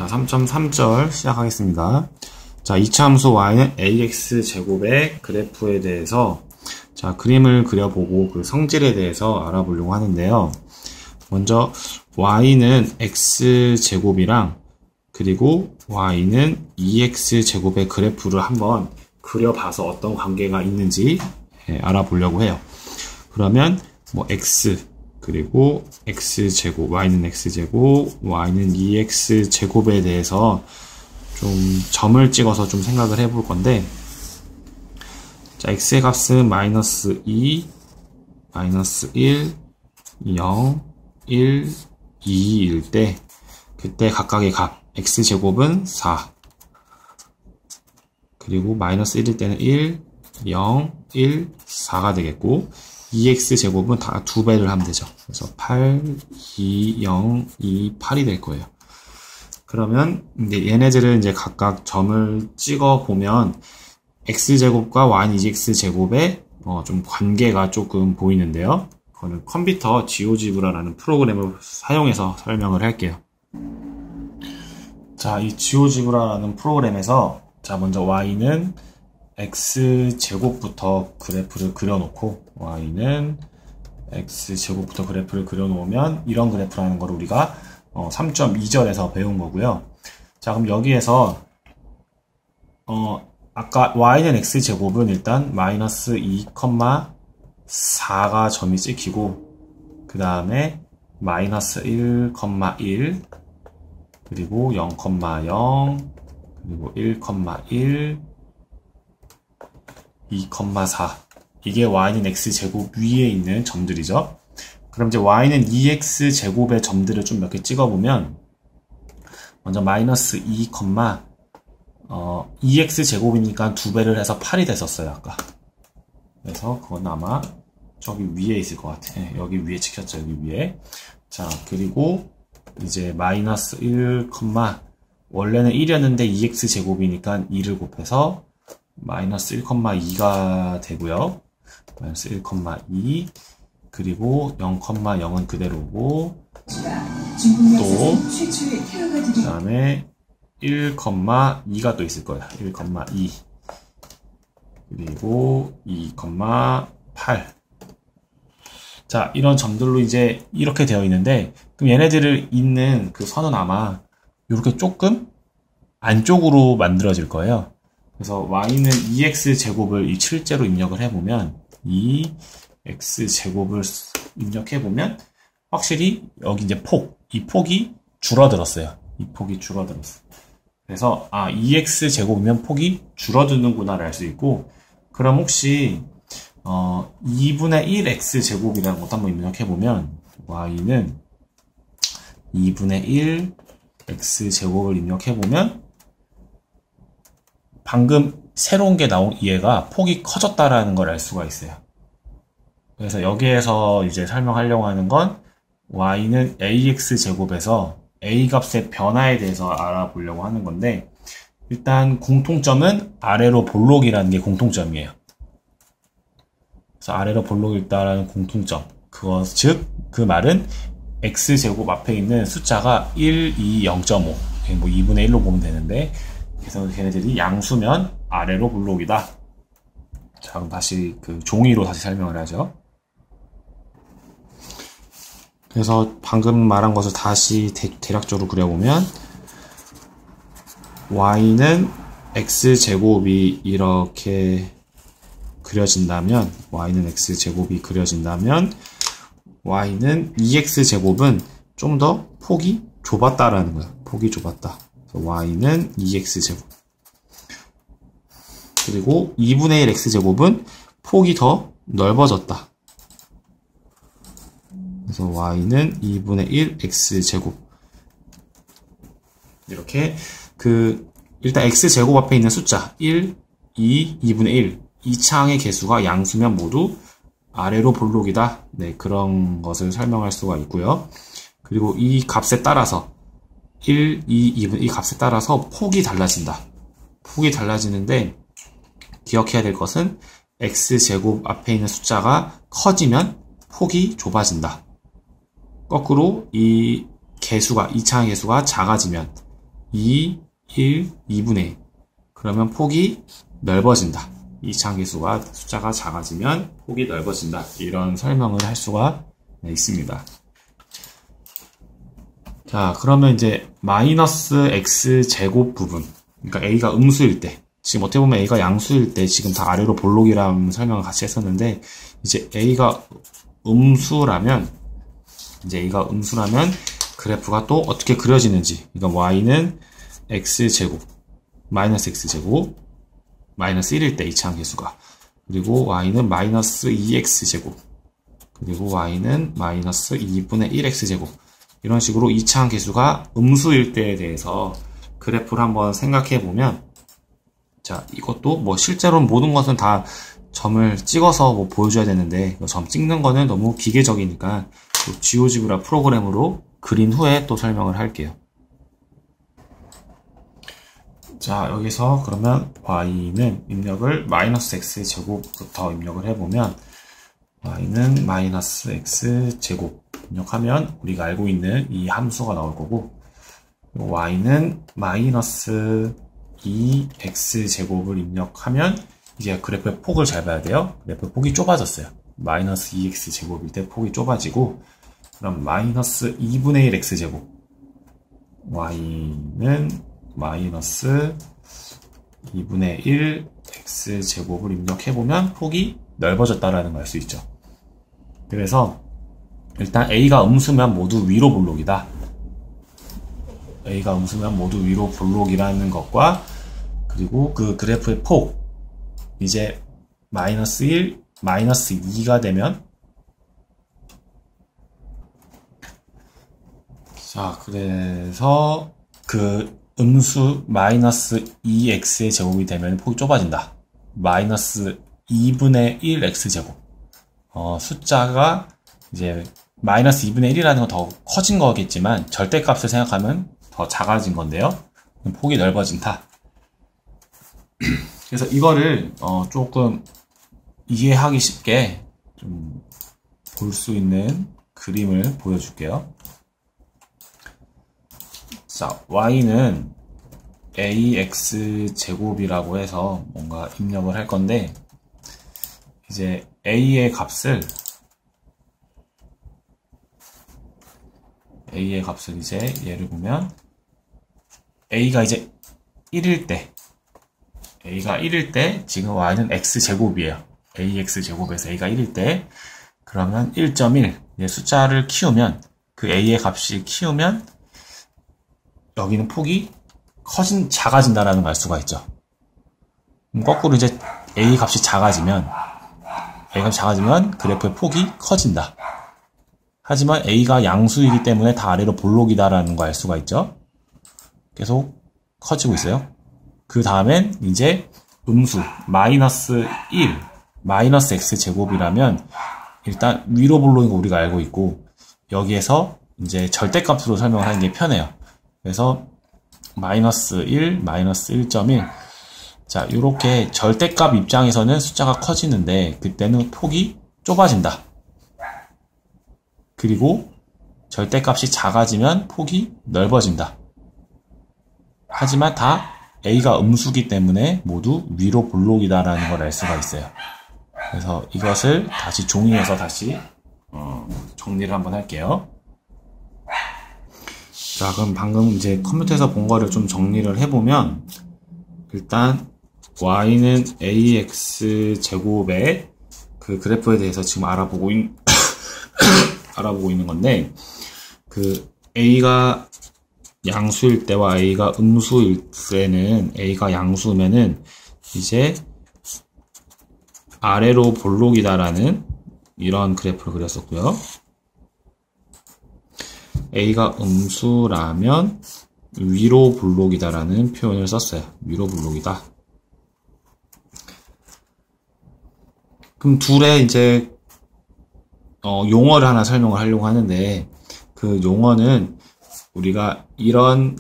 자, 3.3절 시작하겠습니다. 자, 이차함수 y는 ax제곱의 그래프에 대해서 자, 그림을 그려보고 그 성질에 대해서 알아보려고 하는데요. 먼저 y는 x제곱이랑 그리고 y는 2x제곱의 그래프를 한번 그려봐서 어떤 관계가 있는지 알아보려고 해요. 그러면 뭐 x 그리고 x제곱, y는 x제곱, y는 2x제곱에 대해서 좀 점을 찍어서 좀 생각을 해볼 건데, 자, x의 값은 마이너스 2, 마이너스 1, 0, 1, 2일 때, 그때 각각의 값, x제곱은 4, 그리고 마이너스 1일 때는 1, 0, 1, 4가 되겠고, 2x제곱은 다 2배를 하면 되죠. 그래서 8, 2, 0, 2, 8이 될 거예요. 그러면 이제 얘네들을 이제 각각 점을 찍어 보면 x제곱과 y는 2x제곱의 좀 관계가 조금 보이는데요. 그거는 컴퓨터 지오지브라라는 프로그램을 사용해서 설명을 할게요. 자, 이 지오지브라라는 프로그램에서 자, 먼저 y는 x제곱부터 그래프를 그려놓고 y는 x제곱부터 그래프를 그려놓으면 이런 그래프라는 걸 우리가 3.2절에서 배운 거고요. 자, 그럼 여기에서 아까 y는 x제곱은 일단 마이너스 2,4가 점이 찍히고 그 다음에 마이너스 1,1 그리고 0,0 그리고 1,1 2,4 이게 y는 x제곱 위에 있는 점들이죠. 그럼 이제 y는 2x제곱의 점들을 좀 몇 개 찍어보면 먼저 마이너스 2x제곱이니까 2배를 해서 8이 됐었어요 아까. 그래서 그건 아마 저기 위에 있을 것 같아. 여기 위에 찍혔죠. 여기 위에. 자, 그리고 이제 마이너스 1, 원래는 1이었는데 2x제곱이니까 2를 곱해서 마이너스 1,2가 되고요. 마이너스 1,2 그리고 0,0은 그대로고 또 그 다음에 1,2가 또 있을 거예요. 1,2 그리고 2,8 자, 이런 점들로 이제 이렇게 되어 있는데 그럼 얘네들을 잇는 그 선은 아마 이렇게 조금 안쪽으로 만들어질 거예요. 그래서 y는 2x제곱을 실제로 입력을 해보면 2x제곱을 입력해보면 확실히 여기 이제 이 폭이 줄어들었어요. 이 폭이 줄어들었어요. 그래서 2x제곱이면 폭이 줄어드는구나를 알 수 있고 그럼 혹시 2분의 1x제곱이라는 것도 한번 입력해보면 y는 2분의 1 x제곱을 입력해보면 방금 새로운 게 나온 얘가 폭이 커졌다라는 걸 알 수가 있어요. 그래서 여기에서 이제 설명하려고 하는 건 y는 ax제곱에서 a 값의 변화에 대해서 알아보려고 하는 건데 일단 공통점은 아래로 볼록이라는 게 공통점이에요. 그래서 아래로 볼록이 있다라는 공통점. 즉 그 말은 x제곱 앞에 있는 숫자가 1, 2, 0.5 뭐 2분의 1로 보면 되는데 그래서 걔네들이 양수면 아래로 볼록이다. 자, 그럼 다시 그 종이로 다시 설명을 하죠. 그래서 방금 말한 것을 다시 대략적으로 그려보면 y는 x제곱이 이렇게 그려진다면 y는 x제곱이 그려진다면 y는 2x제곱은 좀 더 폭이 좁았다라는 거야. 폭이 좁았다. y는 2x제곱 그리고 2분의 1 x제곱은 폭이 더 넓어졌다. 그래서 y는 2분의 1 x제곱 이렇게 일단 x제곱 앞에 있는 숫자 1, 2, 2분의 1 이 창의 개수가 양수면 모두 아래로 볼록이다. 네, 그런 것을 설명할 수가 있고요. 그리고 이 값에 따라서 1, 2, 2분 이 값에 따라서 폭이 달라진다. 폭이 달라지는데 기억해야 될 것은 x제곱 앞에 있는 숫자가 커지면 폭이 좁아진다. 거꾸로 이 개수가, 2차의 개수가 작아지면 2, 1, 2분의 1. 그러면 폭이 넓어진다. 이차함계수가 숫자가 작아지면 폭이 넓어진다. 이런 설명을 할 수가 있습니다. 자, 그러면 이제 마이너스 x제곱 부분, 그러니까 a가 음수일 때, 지금 어떻게 보면 a가 양수일 때 지금 다 아래로 볼록이라는 설명을 같이 했었는데, 이제 a가 음수라면 그래프가 또 어떻게 그려지는지, 그러니까 y는 x제곱, 마이너스 x제곱, 마이너스 1일 때 이차함계수가, 그리고 y는 마이너스 2x제곱, 그리고 y는 마이너스 2분의 1x제곱, 이런 식으로 이차함계수가 음수일 때에 대해서 그래프를 한번 생각해 보면, 자, 이것도 뭐 실제로는 모든 것은 다 점을 찍어서 뭐 보여줘야 되는데, 점 찍는 거는 너무 기계적이니까 지오지브라 프로그램으로 그린 후에 또 설명을 할게요. 자, 여기서 그러면 y는 입력을 마이너스 x제곱부터 입력을 해보면, y는 마이너스 x제곱 입력하면 우리가 알고 있는 이 함수가 나올 거고, y는 마이너스 2x제곱을 입력하면 이제 그래프의 폭을 잘 봐야 돼요. 그래프의 폭이 좁아졌어요. 마이너스 2x제곱일 때 폭이 좁아지고, 그럼 마이너스 2분의 1 x제곱, y는 마이너스 2분의 1 x제곱을 입력해보면 폭이 넓어졌다라는 걸 알 수 있죠. 그래서 일단 a가 음수면 모두 위로 볼록이다. a가 음수면 모두 위로 볼록이라는 것과, 그리고 그 그래프의 폭, 이제 마이너스 1, 마이너스 2가 되면, 자, 그래서 그 음수 마이너스 2x의 제곱이 되면 폭이 좁아진다. 마이너스 2분의 1 x제곱. 숫자가 이제 마이너스 2분의 1이라는 건 더 커진 거겠지만 절대값을 생각하면 더 작아진 건데요. 폭이 넓어진다. 그래서 이거를 조금 이해하기 쉽게 좀 볼 수 있는 그림을 보여줄게요. 자, y는 ax제곱이라고 해서 뭔가 입력을 할 건데, 이제 a의 값을 이제 예를 보면 a가 이제 1일 때, 지금 y는 x제곱이에요. ax제곱에서 a가 1일 때, 그러면 1.1 숫자를 키우면, 그 a의 값이 키우면 여기는 폭이 작아진다라는 걸 알 수가 있죠. 거꾸로 이제 a 값이 작아지면 그래프의 폭이 커진다. 하지만 a가 양수이기 때문에 다 아래로 볼록이다라는 걸 알 수가 있죠. 계속 커지고 있어요. 그 다음엔 이제 음수 마이너스 1, 마이너스 x제곱이라면 일단 위로 볼록인 거 우리가 알고 있고, 여기에서 이제 절대값으로 설명을 하는 게 편해요. 그래서 마이너스 1, 마이너스 1.1. 자, 이렇게 절대값 입장에서는 숫자가 커지는데 그때는 폭이 좁아진다. 그리고 절대값이 작아지면 폭이 넓어진다. 하지만 다 a가 음수기 때문에 모두 위로 볼록이다라는 걸 알 수가 있어요. 그래서 이것을 다시 종이에서 다시 정리를 한번 할게요. 자, 그럼 방금 이제 컴퓨터에서 본 거를 좀 정리를 해보면, 일단 y는 ax제곱의 그 그래프에 대해서 지금 알아보고 있는 건데, 그 a가 양수일 때와 a가 음수일 때는, a가 양수면은 이제 아래로 볼록이다라는 이런 그래프를 그렸었고요. a가 음수라면 위로 볼록이다라는 표현을 썼어요. 위로 볼록이다. 그럼 둘의 이제 용어를 하나 설명을 하려고 하는데, 그 용어는 우리가 이런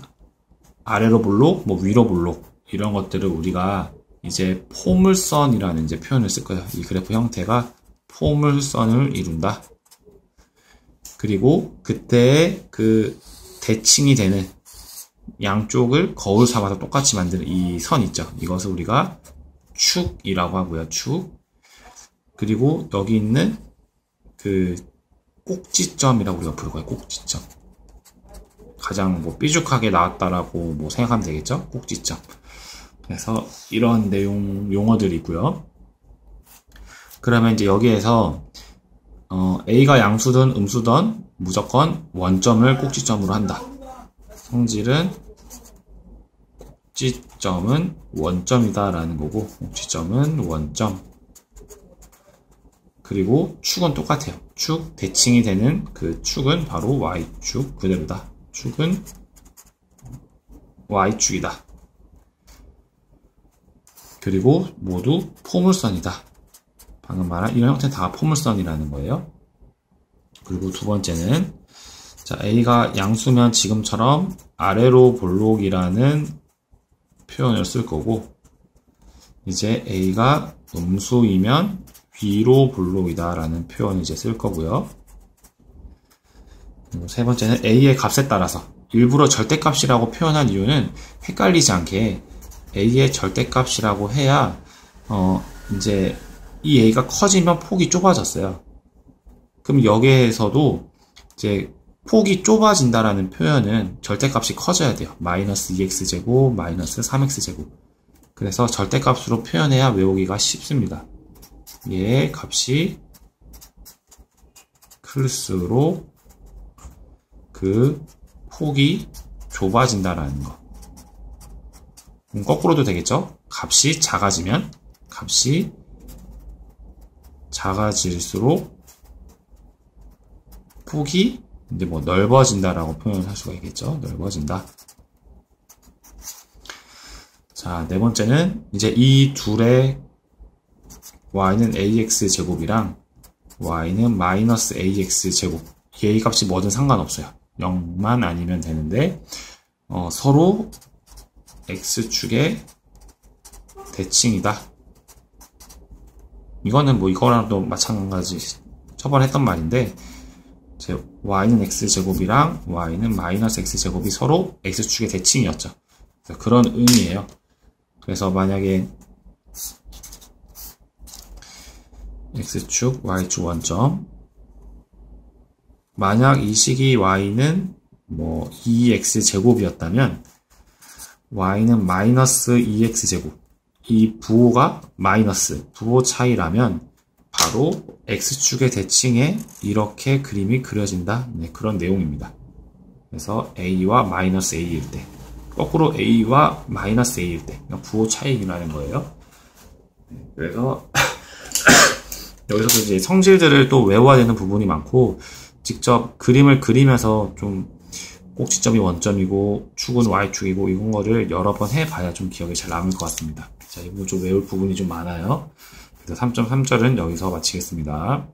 아래로 볼록, 뭐 위로 볼록 이런 것들을 우리가 이제 포물선이라는 이제 표현을 쓸 거예요. 이 그래프 형태가 포물선을 이룬다. 그리고 그때의 그 대칭이 되는 양쪽을 거울 삼아서 똑같이 만드는 이 선 있죠. 이것을 우리가 축이라고 하고요. 축. 그리고 여기 있는 그 꼭지점이라고 우리가 부르고요. 꼭지점. 가장 뭐 삐죽하게 나왔다라고 뭐 생각하면 되겠죠. 꼭지점. 그래서 이런 내용 용어들이 있고요. 그러면 이제 여기에서 A가 양수든 음수든 무조건 원점을 꼭지점으로 한다. 성질은 꼭지점은 원점이다 라는 거고, 꼭지점은 원점. 그리고 축은 똑같아요. 축, 대칭이 되는 그 축은 바로 Y축 그대로다. 축은 Y축이다. 그리고 모두 포물선이다. 방금 말한 이런 형태는 다 포물선이라는 거예요. 그리고 두 번째는, 자, A가 양수면 지금처럼 아래로 볼록이라는 표현을 쓸 거고, 이제 A가 음수이면 위로 볼록이다 라는 표현을 이제 쓸 거고요. 그리고 세 번째는 A의 값에 따라서, 일부러 절대값이라고 표현한 이유는 헷갈리지 않게 A의 절대값이라고 해야 이제 이 A가 커지면 폭이 좁아졌어요. 그럼 여기에서도 이제 폭이 좁아진다라는 표현은 절대값이 커져야 돼요. 마이너스 2x제곱, 마이너스 3x제곱. 그래서 절대값으로 표현해야 외우기가 쉽습니다. 얘의 값이 클수록 그 폭이 좁아진다라는 거. 거꾸로도 되겠죠? 값이 작아지면, 값이 작아질수록 폭이 이제 뭐 넓어진다라고 표현할 수가 있겠죠? 넓어진다. 자, 네 번째는 이제 이 둘의 y는 ax 제곱이랑 y는 마이너스 ax 제곱. a 값이 뭐든 상관없어요. 0만 아니면 되는데 서로 x축의 대칭이다. 이거는 뭐 이거랑도 마찬가지 저번에 했던 말인데, y는 x제곱이랑 y는 마이너스 x제곱이 서로 x축의 대칭이었죠. 그런 의미예요. 그래서 만약에 x축, y축 원점, 만약 이 식이 y는 뭐 2x제곱이었다면 y는 마이너스 2x제곱, 이 부호가 마이너스, 부호 차이라면 바로 x축의 대칭에 이렇게 그림이 그려진다. 네, 그런 내용입니다. 그래서 a와 마이너스 a일 때, 거꾸로 a와 마이너스 a일 때, 그러니까 부호 차이라는 거예요. 그래서 여기서도 이제 성질들을 또 외워야 되는 부분이 많고, 직접 그림을 그리면서 좀 꼭지점이 원점이고 축은 y축이고 이런 거를 여러 번 해봐야 좀 기억에 잘 남을 것 같습니다. 자, 이거 좀 외울 부분이 좀 많아요. 그래서 3.3절은 여기서 마치겠습니다.